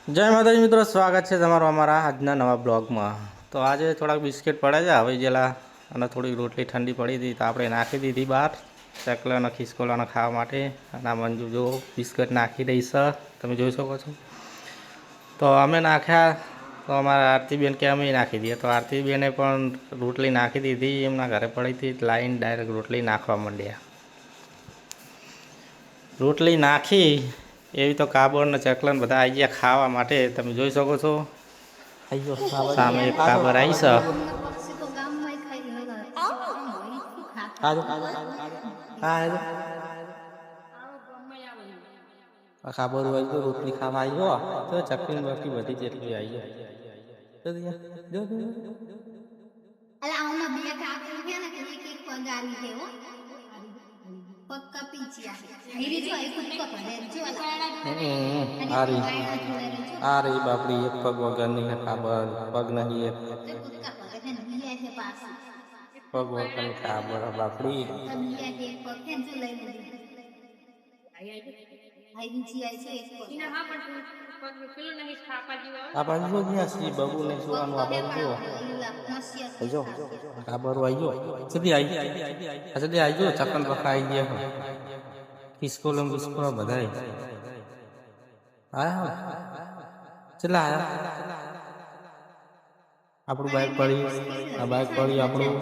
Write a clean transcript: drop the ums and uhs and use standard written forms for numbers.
જય માતાજી મિત્રો, સ્વાગત છે તમારું અમારા આજના નવા બ્લોગમાં। તો આજે થોડાક બિસ્કિટ પડે છે હવે જેલા અને થોડી રોટલી ઠંડી પડી હતી તો આપણે નાખી દીધી બહાર ચકલાનો ખિસકોલાનો ખાવા માટે। અને આ મંજુ જો બિસ્કિટ નાખી દઈ છે, તમે જોઈ શકો છો। તો અમે નાખ્યા તો અમારા આરતીબેન કે અમે નાખી દઈએ, તો આરતીબેને પણ રોટલી નાખી દીધી। એમના ઘરે પડી હતી લાઈન ડાયરેક્ટ રોટલી નાખવા માંડ્યા। રોટલી નાખી એવી તો કાબર ને ચકલન બધા આવી ગયા ખાવા માટે, તમે જોઈ શકો છો। સામે એક કાબર આવી છે। કાબર હોય તો રોટલી ખાવા આવ્યો તો ચકલી બકલી બધી જેટલી આવી આ રહી બાપડી એક પગ વગરની ને કાબર પગ નહીં એક પગ વગરની કાબર બાપડી આ બાજુ જો સી બબુ ને જોવાનું આ બાજુ જો કાબર આવી જલ્દી આવી જલ્દી આવી જો ચકલ બકા આવી ગયા કિસકોલો બિસ્કોલો બધા આયા ચલા આયા આપણું બાઈક પડી આ બાઈક પડી આપણું